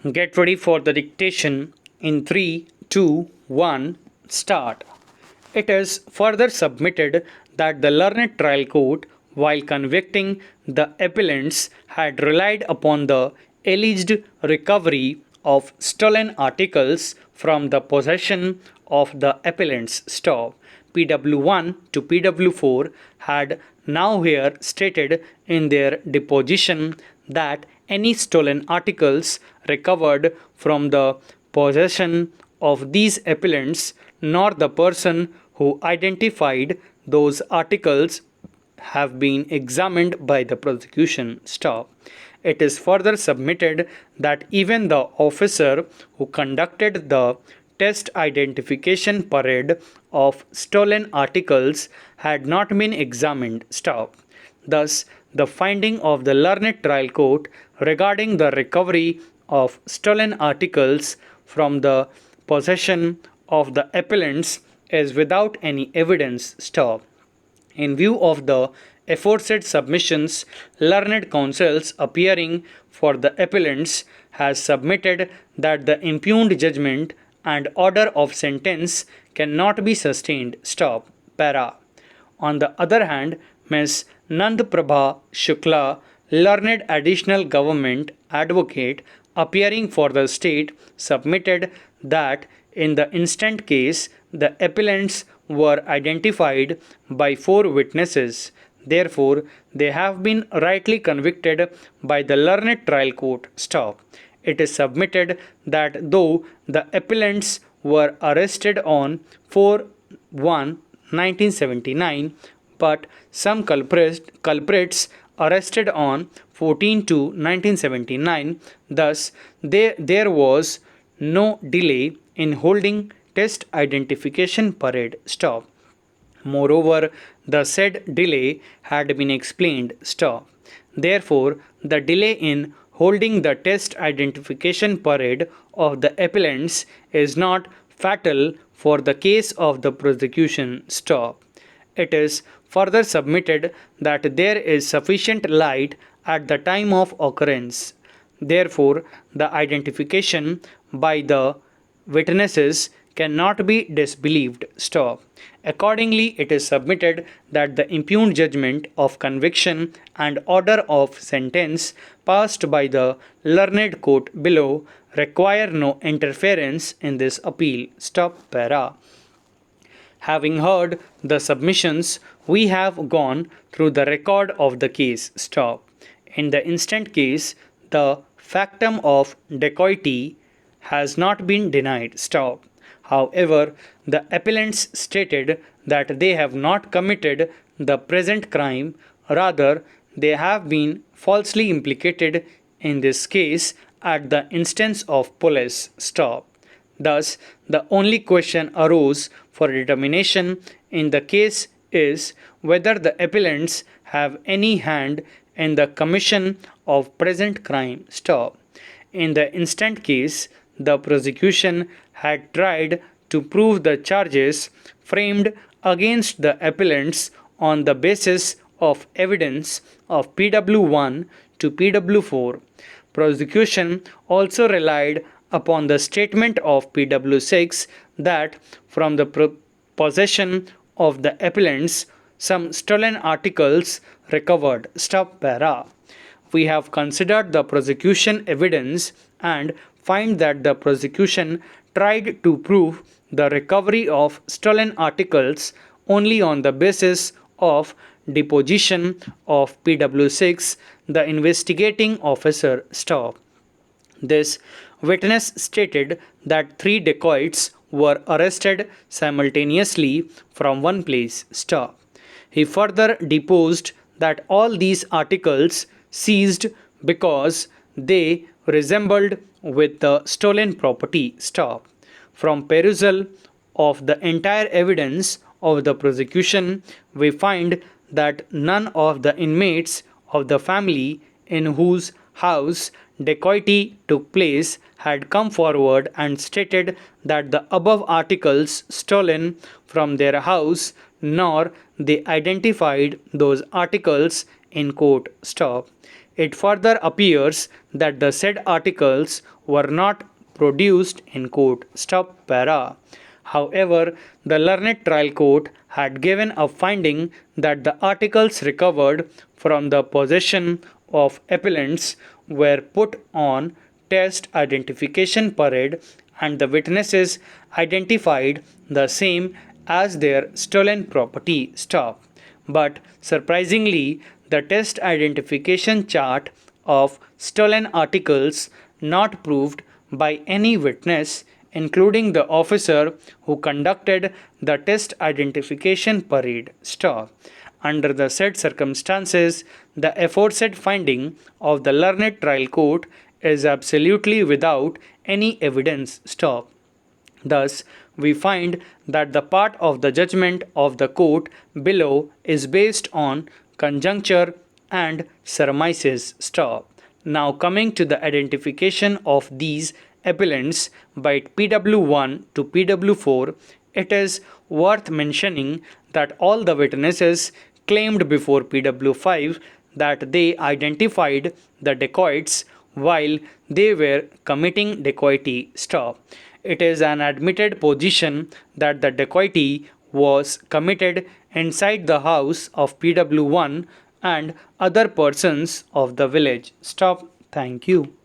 Get ready for the dictation in 3, 2, 1, start. It is further submitted that the learned trial court, while convicting the appellants, had relied upon the alleged recovery of stolen articles from the possession of the appellant's store. PW1 to PW4 had now here stated in their deposition that any stolen articles recovered from the possession of these appellants nor the person who identified those articles have been examined by the prosecution. Stop. It is further submitted that even the officer who conducted the test identification parade of stolen articles had not been examined. Stop. Thus, the finding of the learned trial court regarding the recovery of stolen articles from the possession of the appellants is without any evidence. Stop. In view of the aforesaid submissions, learned counsels appearing for the appellants has submitted that the impugned judgment and order of sentence cannot be sustained. Stop. Para. On the other hand, Ms. Nandprabha Shukla, learned additional government advocate appearing for the state, submitted that in the instant case, the appellants were identified by 4 witnesses. Therefore, they have been rightly convicted by the learned trial court. Stop. It is submitted that though the appellants were arrested on 4/1 1979, but some culprits arrested on 14/2 1979, thus there was no delay in holding test identification parade. Stop. Moreover, the said delay had been explained. Stop. Therefore, the delay in holding the test identification parade of the appellants is not fatal for the case of the prosecution. Stop. It is further submitted that there is sufficient light at the time of occurrence. Therefore, the identification by the witnesses cannot be disbelieved. Stop. Accordingly, it is submitted that the impugned judgment of conviction and order of sentence passed by the learned court below require no interference in this appeal. Stop. Para. Having heard the submissions, we have gone through the record of the case. Stop. In the instant case, the factum of dacoity has not been denied. Stop. However, the appellants stated that they have not committed the present crime, rather, they have been falsely implicated in this case at the instance of police. Stop. Thus, the only question arose for determination in the case is whether the appellants have any hand in the commission of present crime. Stop. In the instant case, the prosecution had tried to prove the charges framed against the appellants on the basis of evidence of PW1 to PW4. Prosecution also relied upon the statement of PW6 that from the possession of the appellants some stolen articles recovered. Stop. Para. We have considered the prosecution evidence and find that the prosecution tried to prove the recovery of stolen articles only on the basis of deposition of PW6, the investigating officer. Stop. This witness stated that 3 dacoits were arrested simultaneously from one place. Stop. He further deposed that all these articles seized because they resembled with the stolen property. Stop. From perusal of the entire evidence of the prosecution, we find that none of the inmates of the family in whose house dacoity took place had come forward and stated that the above articles stolen from their house, nor they identified those articles in court. Stop. it further appears that the said articles were not produced in court. Stop para. However, the learned trial court had given a finding that the articles recovered from the possession of appellants were put on test identification parade and the witnesses identified the same as their stolen property. Stop. But surprisingly, the test identification chart of stolen articles not proved by any witness, including the officer who conducted the test identification parade. Stop. Under the said circumstances, the aforesaid finding of the learned trial court is absolutely without any evidence. Stop. Thus, we find that the part of the judgment of the court below is based on conjecture and surmises. Stop. Now, coming to the identification of these appellants by PW1 to PW4, it is worth mentioning that all the witnesses claimed before PW5 that they identified the dacoits while they were committing dacoity. Stop. It is an admitted position that the dacoity was committed inside the house of PW1 and other persons of the village. Stop. Thank you.